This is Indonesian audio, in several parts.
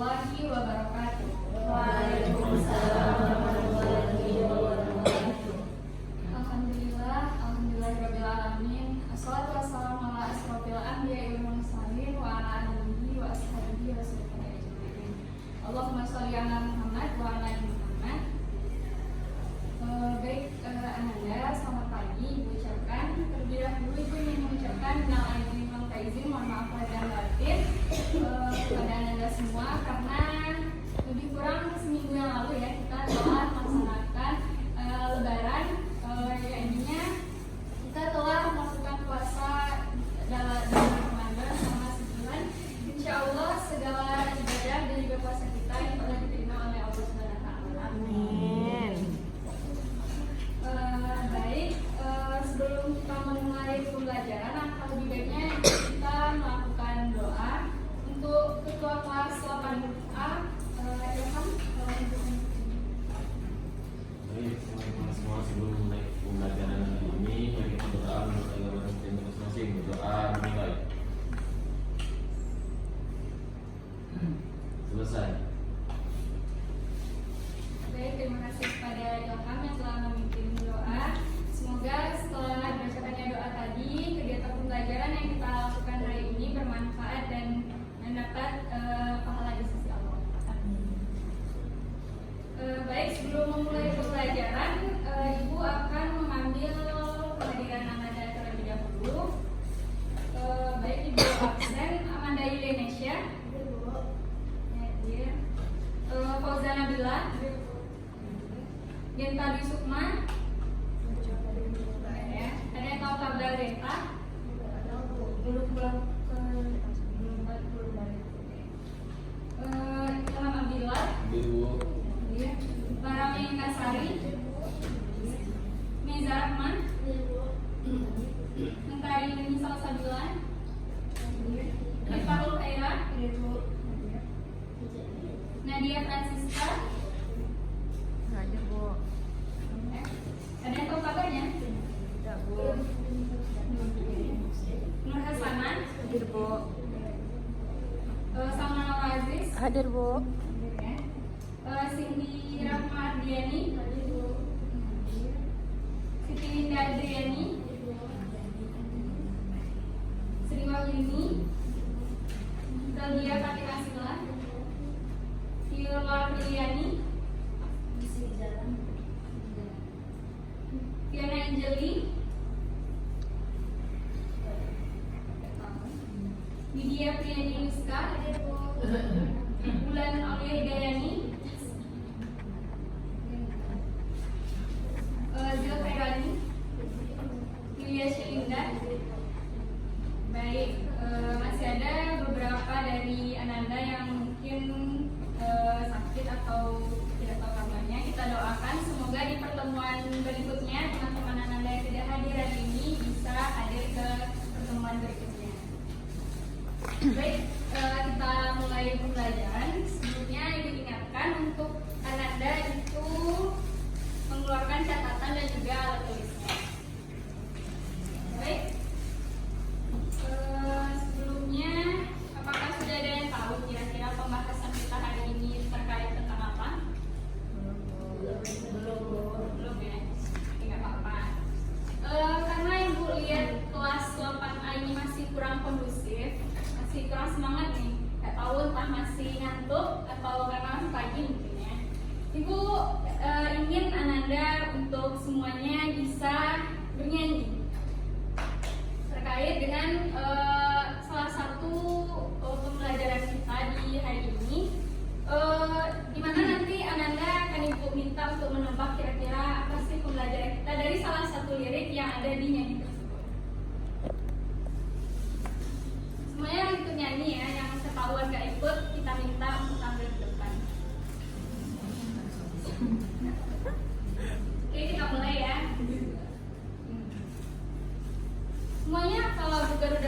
warahmatullahi wabarakatuh. Waalaikumsalam warahmatullahi wabarakatuh. Alhamdulillahirabbil alamin. Assalatu wassalamu ala asrofil anbiya'i wal mursalin wa ala alihi wa ashabihi wasallam ajmain. Allahumma sholli ala Muhammad wa ala ali Muhammad. Baik, Ananda, selamat pagi. Ibu ucapkan terlebih dahulu Ibu ingin mengucapkan minal aidin wal faizin, mohon maaf lahir dan batin kepada Ananda semua, karena lebih kurang seminggu yang lalu ya kita telah melaksanakan Lebaran, yang intinya kita telah melakukan puasa dalam Ramadan selama sebulan. Insya Allah segala ibadah dan juga puasa kita ini telah diterima oleh Allah Subhanahu Wa Taala. Amin. Baik, sebelum kita memulai pembelajaran, alangkah lebih baiknya kita melakukan doa untuk ketua kelas 8A. Ilham, Baik, teman-teman semua, sebelum mulai pembelajaran ini, mari kita berdoa menurut agama kita masing-masing. Berdoa dimulai. Selesai. baik, terima kasih kepada Ilham yang telah memimpin doa. Semoga setelah dibacakannya doa tadi, kegiatan pembelajaran yang kita lakukan hari ini bermanfaat dan mendapat pahala di sisi Allah. Baik, sebelum memulai pembelajaran, Ibu akan mengambil kehadiran Amanda terlebih dahulu. Baik, Ibu absen Amanda Indonesia, Fauzan Nabila, Genta Dwi Sukma, ada yang tahu kabar Genta? Belum Ilham Abdillah, Ibu, Barami Nasari, Meza Rahman, Mentari Nisa Sabila, Ifarul Aira, Nadia Francisca. Ada Bu. Ada yang tahu kabarnya? Tidak Bu. Nur Hasanan, Hadir Bu. Salman Al Aziz, Hadir Bu. Cindy Rahma Ardiani, Siti Linda Adriani, Sri Wahyuni, Claudia Fatima Sila, Viola Priliani, Fiona Angeli, Widya Priyani Nuska, Bulan Aulia Hidayani, Zil Khairani, Yulia Shelinda. Baik, masih ada beberapa dari Ananda yang mungkin sakit atau tidak tahu kabarnya. Kita doakan semoga di pertemuan berikutnya teman-teman Ananda yang tidak hadir hari ini bisa hadir ke pertemuan berikutnya. Baik, kita mulai pembelajaran. Sebelumnya Ibu ingatkan untuk Ananda itu mengeluarkan catatan dan juga alat tulisnya. Baik, sebelumnya apakah sudah ada yang tahu kira-kira pembahasan kita hari ini terkait tentang apa? Belum ya? Nggak apa-apa. Karena Ibu lihat kelas 8A ini masih kurang kondusif, masih kurang semangat nih. Nggak tahu entah masih ngantuk atau karena masih pagi mungkin ya. Ibu ingin Ananda untuk semuanya bisa bernyanyi terkait dengan salah satu pembelajaran kita di hari ini, di mana nanti Ananda akan Ibu minta untuk menebak kira-kira apa sih pembelajaran kita dari salah satu lirik yang ada di nyanyi tersebut. Semuanya ikut nyanyi ya, yang ketahuan gak ikut kita minta untuk tampil di depan. Oke, kita mulai ya. Semuanya kalau Garuda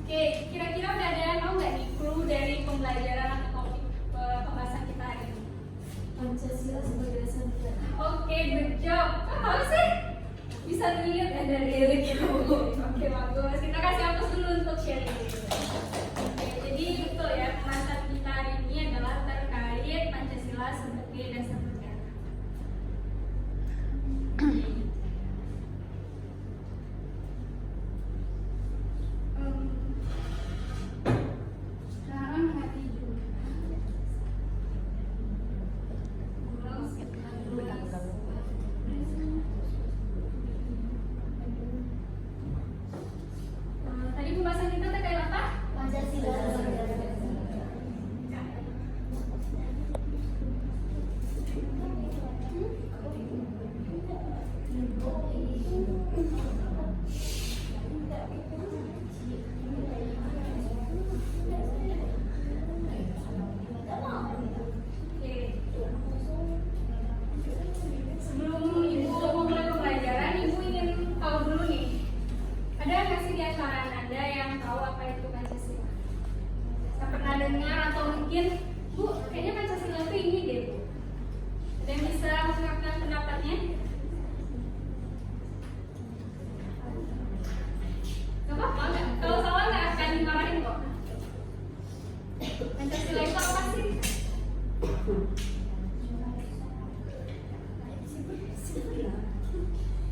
Oke, kira-kira udah ada yang tahu nggak nih clue dari pembelajaran atau topik pembahasan kita hari ini? Pancasila sebagai dasar negara. Oke, good job. Kok tahu sih? Bisa dilihat ya dari liriknya. Oke, bagus. Kita kasih hapus dulu untuk sharing. Oke, jadi betul ya, pembahasan kita hari ini adalah terkait Pancasila sebagai dasar negara. Sekarang hari tadi pembahasan kita terkait apa? Pancasila sebagai dasar negara. Sebelum Ibu memulai pembelajaran, Ibu ingin tahu dulu nih, ada nggak sih di antara Anda yang tahu apa itu Pancasila? Saya pernah dengar atau mungkin, Bu, kayaknya Pancasila itu ini deh, Bu. Ada yang bisa mengungkapkan pendapatnya? Gak apa-apa, nggak. Kalau salah nggak akan dimarahin kok. Pancasila itu apa sih?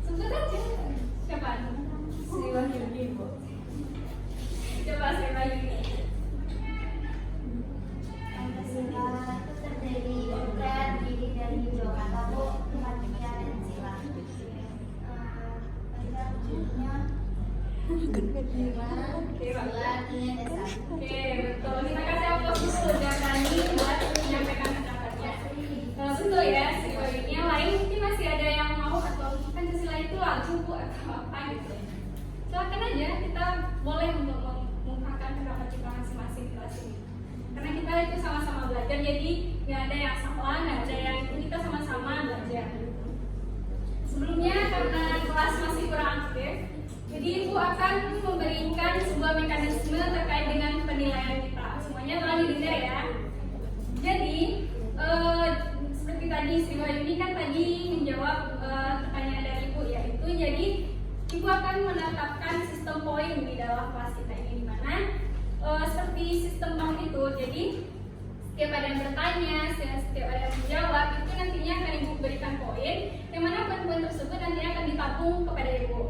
Sebut aja. Siapa? Sri Wahyudi, Bu. Coba saya bayangin. Pancasila itu terdiri dari dua kata, Bu, Pancasila dan Sila. Sila artinya dasar. Oke, betul. Kita kasih aplaus dulu dan Rani buat menyampaikan pendapatnya. Betul ya, Sri Wahyudi. Yang lain mungkin masih ada yang mau atau Pancasila itu lagu Bu atau apa gitu. Silakan aja, kita boleh untuk mengungkapkan pendapat kita masing-masing di kelas ini. Karena kita itu sama-sama belajar, jadi nggak ada yang salah, nggak ada yang itu, kita sama-sama belajar. Sebelumnya karena kelas masih kurang aktif, jadi Ibu akan memberikan sebuah mekanisme terkait dengan penilaian kita. Semuanya telah didengar ya. Jadi seperti tadi Sri Wahyudi kan tadi menjawab pertanyaan dari Ibu, yaitu jadi Ibu akan menetapkan sistem poin di dalam kelas kita ini, di mana seperti sistem poin itu. Jadi setiap ada yang bertanya, setiap ada yang menjawab, itu nantinya akan Ibu berikan poin, yang mana poin-poin tersebut nantinya akan ditabung kepada Ibu.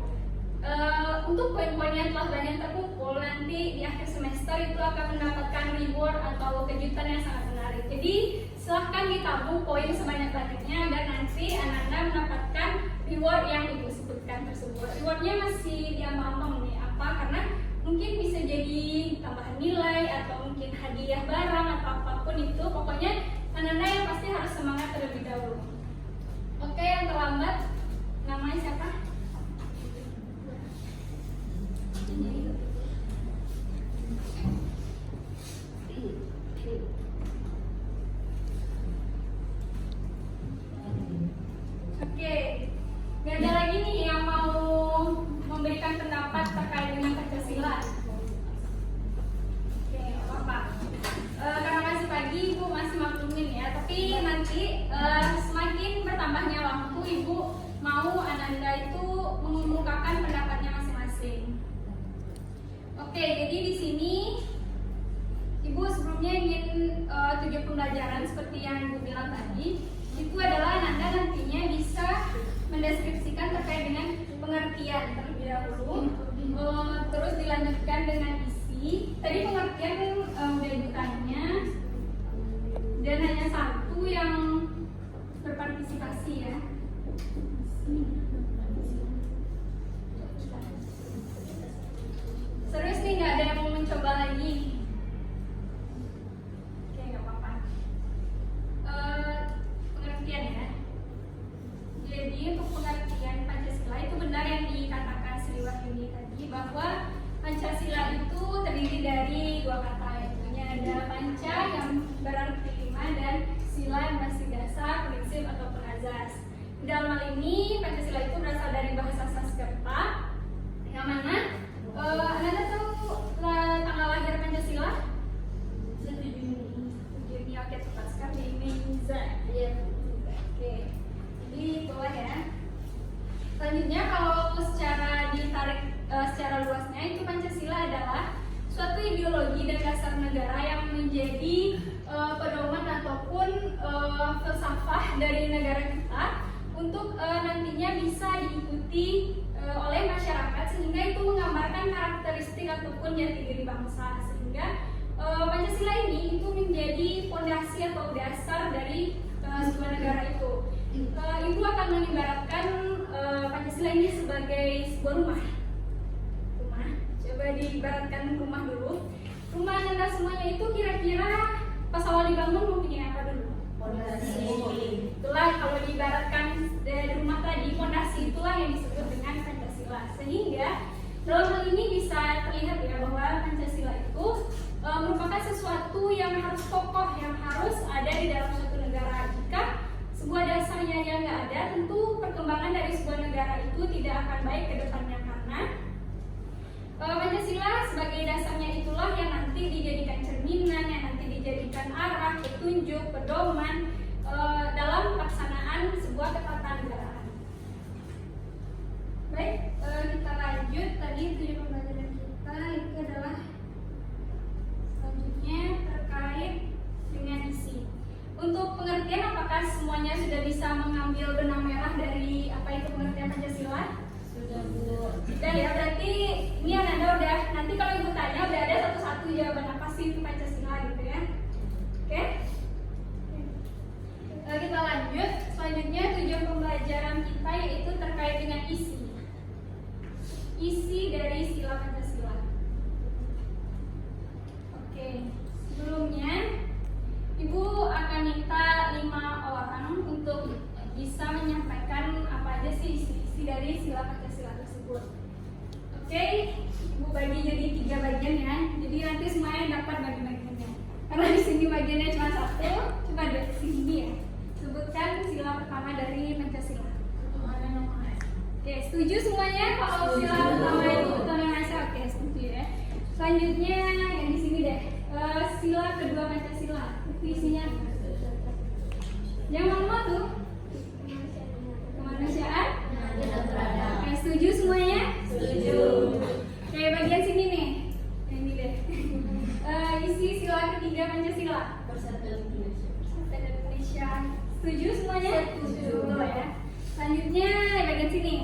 Untuk poin-poin yang telah banyak terkumpul, nanti di akhir semester itu akan mendapatkan reward atau kejutan yang sangat menarik. Jadi silahkan ditabung poin sebanyak-banyaknya agar nanti anak-anak mendapatkan reward yang Ibu sebutkan tersebut. Rewardnya masih diambang-ambang nih, apa? Karena mungkin bisa jadi tambahan nilai atau mungkin hadiah barang atau apapun itu. Pokoknya anak-anak yang pasti harus semangat terlebih dahulu. Oke, yang terlambat namanya siapa? Oke, nggak ada lagi nih yang mau memberikan pendapat terkait dengan Pancasila. Oke, nggak apa-apa. Karena masih pagi, Ibu masih maklumin ya. Tapi nanti semakin bertambahnya waktu, Ibu mau Ananda itu mengumumkakan pendapatnya masing-masing. Oke, jadi di sini Ibu sebelumnya ingin tujuan pembelajaran seperti yang Ibu bilang tadi, itu adalah Ananda nantinya bisa mendeskripsikan terkait dengan pengertian terlebih dahulu, terus dilanjutkan dengan isi. Tadi pengertian udah Ibu tanya, dan hanya satu yang berpartisipasi ya. Serius nih, nggak ada yang mau mencoba lagi? Oke, nggak apa-apa. Pengertian ya. Jadi untuk pengertian Pancasila itu benar yang dikatakan Sri Wahyudi tadi, bahwa Pancasila itu terdiri dari dua kata, yaitu ada panca yang berarti lima dan sila yang berarti dasar, prinsip ataupun azas. Dalam hal ini Pancasila itu berasal dari bahasa Sanskerta, yang mana Anda tahu Pancasila? Setuju. Oke, tepat sekali. Meiza. Iya. Oke. Jadi itulah ya. Selanjutnya kalau secara ditarik secara luasnya itu Pancasila adalah suatu ideologi dan dasar negara yang menjadi pedoman ataupun filsafah dari negara kita untuk nantinya bisa diikuti oleh masyarakat sehingga itu menggambarkan karakteristik ataupun jati diri bangsa sehingga Pancasila ini itu menjadi fondasi atau dasar dari sebuah negara itu. Ibu akan mengibaratkan Pancasila ini sebagai sebuah rumah. Coba diibaratkan rumah dulu. Rumah Anda semuanya itu kira-kira pas awal dibangun mempunyai apa dulu? Fondasi. Itulah kalau diibaratkan dari rumah tadi, fondasi itulah yang disebut dengan Pancasila. Sehingga dalam hal ini bisa terlihat ya bahwa Pancasila itu merupakan sesuatu yang harus kokoh, yang harus ada di dalam suatu negara. Jika sebuah dasarnya yang nggak ada, tentu perkembangan dari sebuah negara itu tidak akan baik ke depannya karena Pancasila sebagai dasarnya itulah yang nanti dijadikan cerminan, yang nanti dijadikan arah, petunjuk, pedoman dalam pelaksanaan sebuah ketatanegaraan. Baik, kita lanjut. Tadi tujuan pembelajaran kita itu adalah selanjutnya terkait dengan isi. Untuk pengertian, apakah semuanya sudah bisa mengambil benang merah dari apa itu pengertian Pancasila? Sudah, Bu. Sudah ya, berarti ini Anda udah, nanti kalau ibu tanya udah ada satu-satu jawaban apa sih itu Pancasila gitu ya. Oke? Kita lanjut. Selanjutnya tujuan pembelajaran kita yaitu terkait dengan isi. Isi dari sila Pancasila. Oke, sebelumnya Ibu akan minta 5 orang untuk bisa menyampaikan apa aja sih isi dari sila Pancasila tersebut. Oke, Ibu bagi jadi 3 bagian ya. Jadi nanti semuanya dapat bagi-bagiannya. Karena di sini bagiannya cuma 1, coba dari sini ya. Sebutkan sila pertama dari Pancasila. Oke, setuju semuanya kalau sila pertama itu Tuhan Maha Esa? Oke, setuju ya. Selanjutnya yang di sini deh. Sila kedua Pancasila. Itu isinya yang mana tuh? Kemanusiaan? Oke, setuju semuanya? Setuju. Oke, bagian sini nih. Yang ini deh. Isi sila ketiga Pancasila. Persatuan Indonesia. Persatuan Indonesia. Setuju semuanya? Setuju. Betul ya. Selanjutnya bagian sini.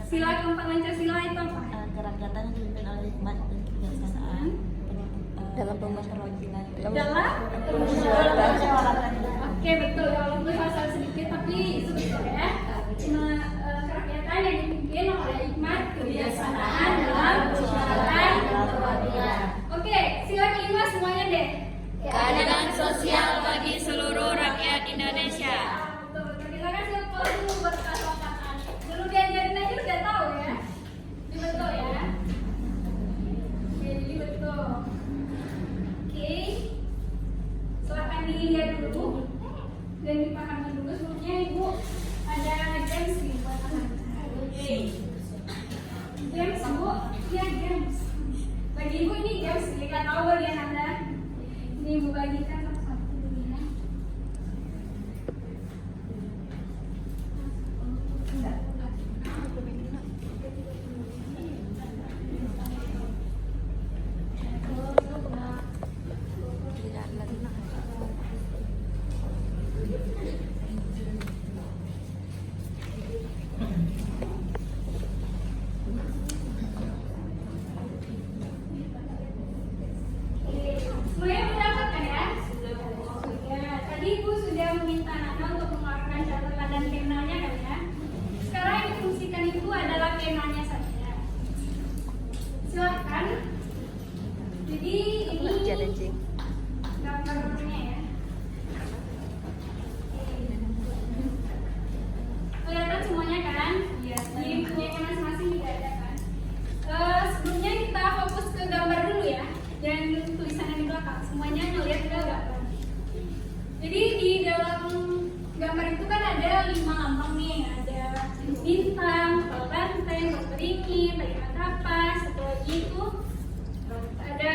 Sila keempat Pancasila itu apa? Kerakyatan yang dipimpin oleh hikmat dan kebijaksanaan dalam perwakilan Oke, betul. Kalau itu salah sedikit tapi itu betul ya. Kerakyatan yang dipimpin oleh hikmat kebijaksanaan dalam persyaratan perwakilan. Oke, sila kelima semuanya deh. keadilan sosial bagi seluruh rakyat Indonesia. Betul, betul. Kita kasih aplaus dulu buat kesempatan. Dulu diajarin aja udah tahu ya. Ini betul ya. Oke, jadi betul. Oke, silakan dilihat dulu dan dipahami dulu. Sebelumnya Ibu ada games nih buat anak-anak. Oke, games Bu, ya games. Bagi Ibu ini games, nggak tahu bagian Anda. Ini Ibu bagikan satu-satu dulu ya. Semuanya mendapatkan ya? Sudah. Tadi Ibu sudah meminta Nana untuk mengeluarkan catatan dan penanya kan ya? Sekarang yang difungsikan itu adalah penanya saja. Silakan. Jadi ini gambarnya ya. Kelihatan semuanya kan? Iya. Jadi punya masing-masing tidak ada kan? Sebelumnya kita fokus ke gambar dulu ya. Jangan tulisannya di belakang. Semuanya ngelihat ke gambar. Jadi di dalam gambar itu kan ada 5 lambang nih. Ada bintang, kepala banteng, berberingin, bagian kapas, satu lagi itu ada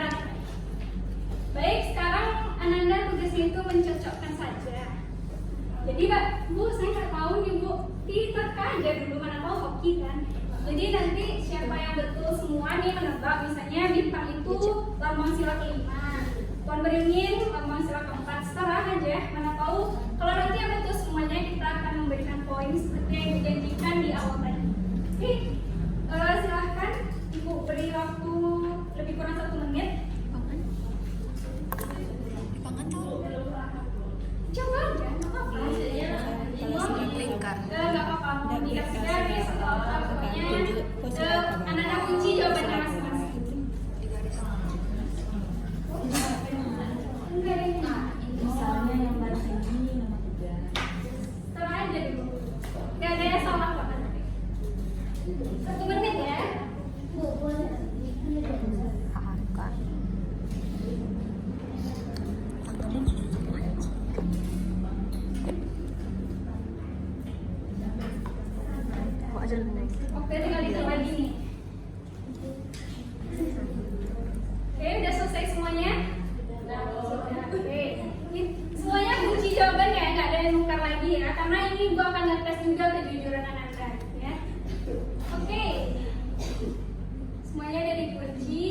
semua nih menebak, misalnya bintang itu lambang sila kelima, pohon beringin lambang sila keempat. Sekarang aja, mana tahu kalau nanti yang betul semuanya kita akan memberikan poin seperti yang dijanjikan di awal tadi. Oke, silahkan Ibu beri waktu lebih kurang 1 menit. Coba aja, nggak apa-apa. Nggak apa-apa, mau dikasih garis atau apa, pokoknya anak-anak kunci jawabannya masing-masing. Enggak ada yang Misalnya yang baru ini nomor 3. terang aja dulu. Nggak ada yang salah kok. 1 menit ya. Bu, boleh. Oke, tinggal dikit lagi nih. Oke, udah selesai semuanya? Oke, semuanya kunci jawabannya, nggak ada yang nukar lagi ya, karena ini gua akan ngetes juga kejujuran Anda ya. Oke, semuanya udah dikunci,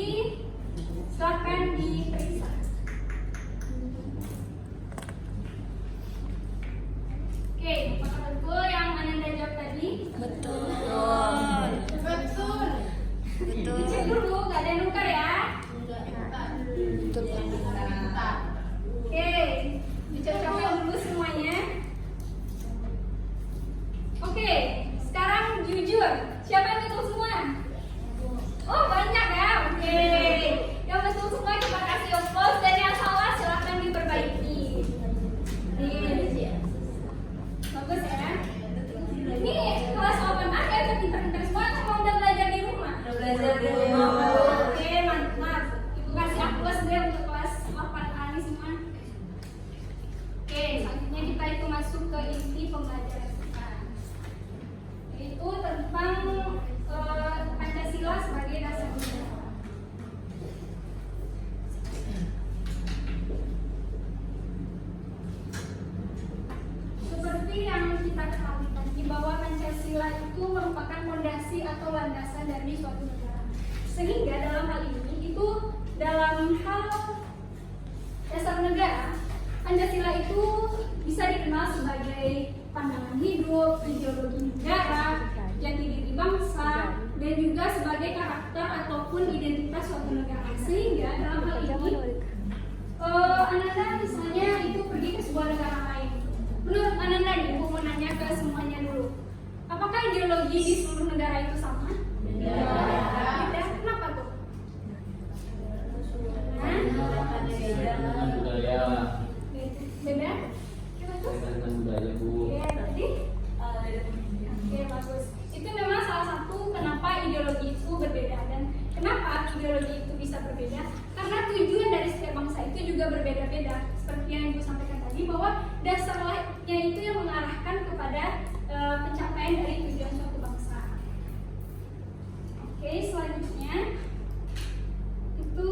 silakan diperiksa. Oke, apakah betul yang Ananda jawab tadi? Betul. Betul. Dicek dulu, nggak ada yang nukar ya. Oke, dicocokkan dulu semuanya. Oke, sekarang jujur, siapa yang betul semua? Oh, banyak ya. Oke, yang betul semua kita kasih applause, dan yang salah silahkan diperbaiki. Bagus ya. Ini kelas 8A kayak pintar-pintar semua atau mau udah belajar di rumah? Oke, mantap. Ibu kasih applause deh untuk kelas 8A ini semua. Oke, selanjutnya kita itu masuk ke inti pembelajaran kita, yaitu tentang Pancasila sebagai dasar negara. Seperti yang kita ketahui tadi bahwa Pancasila itu merupakan fondasi atau landasan dari suatu negara. Sehingga dalam hal ini itu dalam hal dasar negara, Pancasila itu bisa dikenal sebagai pandangan hidup, ideologi negara, jati diri bangsa, dan juga sebagai karakter ataupun identitas suatu negara. Sehingga dalam hal ini Ananda misalnya itu pergi ke sebuah negara lain. Menurut Ananda nih, Ibu mau nanya ke semuanya dulu. Apakah ideologi di seluruh negara itu sama? Beda. Kenapa tuh? Dengan budaya. Beda? Kenapa? Dengan budaya, Bu. Oke, tadi? Oke, bagus. Itu memang salah satu kenapa ideologi itu berbeda. Dan kenapa ideologi itu bisa berbeda? Karena tujuan dari setiap bangsa itu juga berbeda-beda. Seperti yang Ibu sampaikan tadi, bahwa dasarnya itu yang mengarahkan kepada pencapaian dari tujuan suatu bangsa. Oke, selanjutnya itu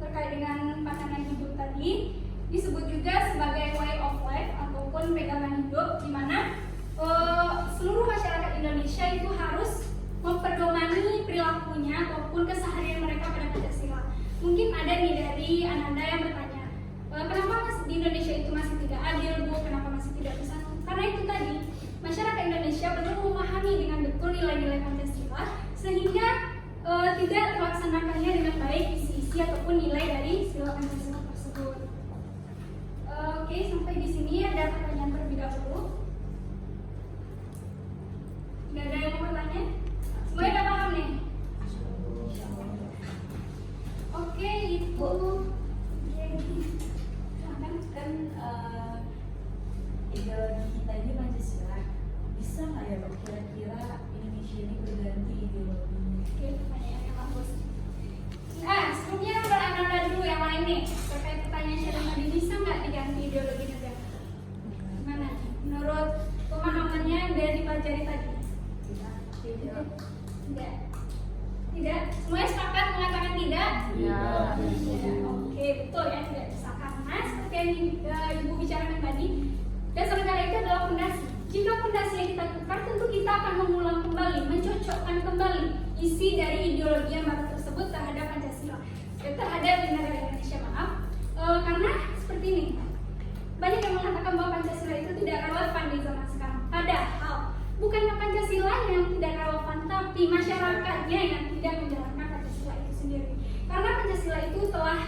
terkait dengan pandangan hidup tadi, disebut juga sebagai way of life ataupun pegangan hidup, di mana seluruh masyarakat Indonesia itu harus memperdomani perilakunya ataupun keseharian mereka pada Pancasila. Mungkin ada nih dari Ananda yang bertanya, kenapa di Indonesia itu masih tidak adil, Bu? Kenapa masih tidak bersatu? Karena itu tadi, masyarakat Indonesia perlu memahami dengan betul nilai-nilai Pancasila sehingga tidak terlaksanakannya dengan baik isi-isi ataupun nilai dari sila Pancasila tersebut. Oke, sampai di sini ada pertanyaan terlebih dahulu. Nggak ada yang mau bertanya? Semuanya udah paham nih? Oke, Ibu. Kan ideologi kita ini Pancasila, bisa nggak ya Bu, kira-kira Indonesia ini berganti ideologinya? Oke, pertanyaannya bagus. Sebelumnya Ananda dulu yang lain nih terkait pertanyaan Syarif tadi, bisa nggak diganti ideologi negara? Gimana? Menurut pemahamannya yang udah dipelajari tadi? Tidak. Tidak. Semuanya sepakat mengatakan tidak? Oke, betul ya, tidak bisa. Karena seperti yang Ibu bicarakan tadi, dasar negara itu adalah fondasi. Jika fondasi yang kita tukar, tentu kita akan mengulang kembali, mencocokkan kembali isi dari ideologi yang baru tersebut terhadap Pancasila, terhadap negara Indonesia, maaf. Karena seperti ini, banyak yang mengatakan bahwa Pancasila itu tidak relevan di zaman sekarang. Padahal bukanlah Pancasila yang tidak relevan, tapi masyarakatnya yang tidak menjalankan Pancasila itu sendiri. Karena Pancasila itu telah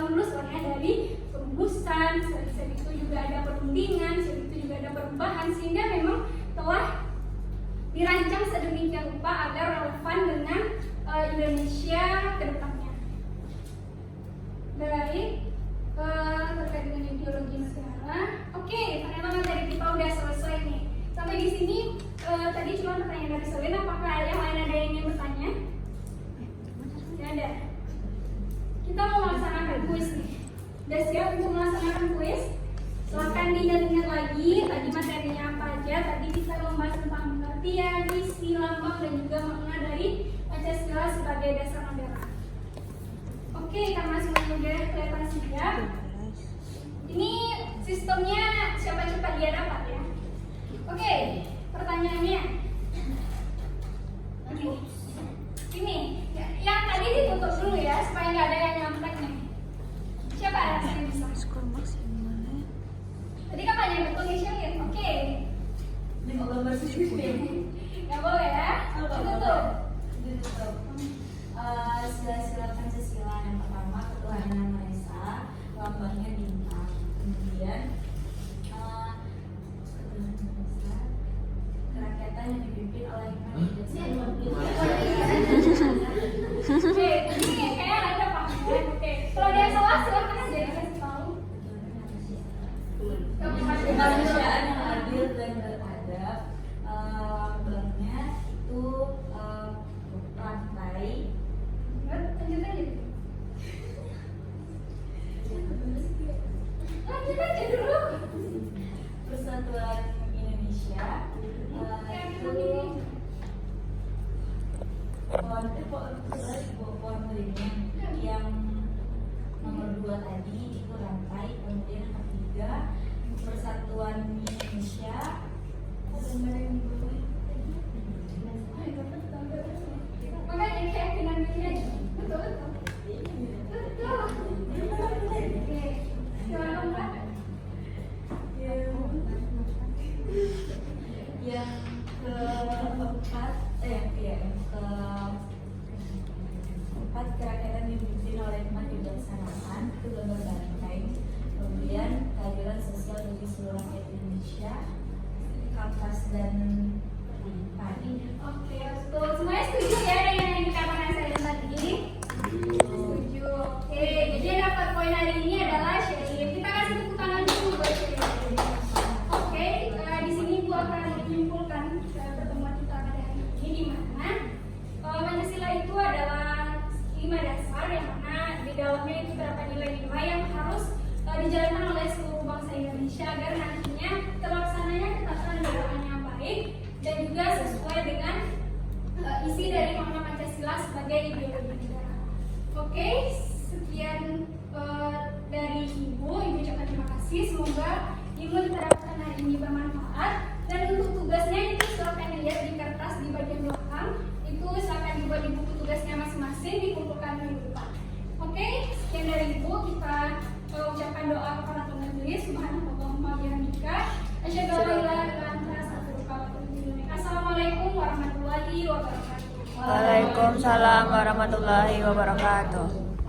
lulus dari perumusan, selain itu juga ada perundingan, selain itu juga ada perubahan, sehingga memang telah dirancang sedemikian rupa agar relevan dengan Indonesia ke depannya. Baik, terkait dengan ideologi negara. Oke, ternyata materi kita udah selesai nih. Sampai di sini tadi cuma pertanyaan dari Selena. Apakah yang lain ada yang ingin bertanya? Tidak ada. Kita mau melaksanakan kuis nih. Udah siap untuk melaksanakan kuis? Silahkan diingat-ingat lagi tadi materinya apa aja. Tadi kita membahas tentang pengertian, isi, lambang, dan juga makna dari Pancasila sebagai dasar negara. Oke, karena semuanya udah kelihatan siap. Ini sistemnya siapa cepat dia dapat ya. Oke, pertanyaannya. Ini yang tadi ditutup dulu ya supaya nggak ada yang nyontek nih. Siapa yang bisa? Skor maksimal. Tadi kan banyak betul nih Shelin. Oke. Ini mau gambar sendiri. Nggak boleh ya? Tutup. Sila-sila Pancasila yang pertama ketuhanan yang Maha Esa, lambangnya bintang. Kemudian kerakyatan yang dipimpin oleh Oke, ini kayak ada Pak. Oke. Kalau dia salah silakan aja dikasih tahu. kemanusiaan yang adil dan beradab. Lambangnya itu rantai. Lanjut aja. Lanjut aja dulu. Persatuan Indonesia. Itu pohon beringin yang nomor 2 tadi itu rantai. Kemudian yang ketiga Persatuan Indonesia. Makanya keyakinan diri aja. Betul. Oke. Silakan Pak. Yang keempat kerakyatan dipimpin oleh hikmat kebijaksanaan, itu gambar banteng. Kemudian keadilan sosial bagi seluruh rakyat Indonesia, kampas dan padi. Oke, betul. Semuanya setuju ya dengan yang dikatakan saya tadi? Setuju. Oke, jadi yang dapat poin hari ini adalah Shelin. Kita kasih tepuk tangan dulu buat Shelin. Oke, di sini Bu akan menyimpulkan pertemuan kita pada hari ini, di mana Pancasila itu adalah 5 dasar yang mana di dalamnya itu terdapat nilai-nilai yang harus dijalankan oleh seluruh bangsa Indonesia agar nantinya terlaksananya ketatanegaraan yang baik dan juga sesuai dengan isi dari makna Pancasila sebagai ideologi negara. Oke, sekian dari Ibu ucapkan terima kasih. Semoga Ibu diterapkan hari ini bermanfaat. Dan untuk tugasnya itu silakan dilihat di kertas di bagian belakang. Itu silakan dibuat di buku tugasnya masing-masing, dikumpulkan di depan. Oke, sekian dari Ibu. Kita ucapkan doa kepada Tuhan Yesus. Subhanallahumma bihamdika asyhadu an la ilaha illa anta astaghfiruka wa atubu ilaik. Assalamualaikum warahmatullahi wabarakatuh. Waalaikumsalam warahmatullahi wabarakatuh.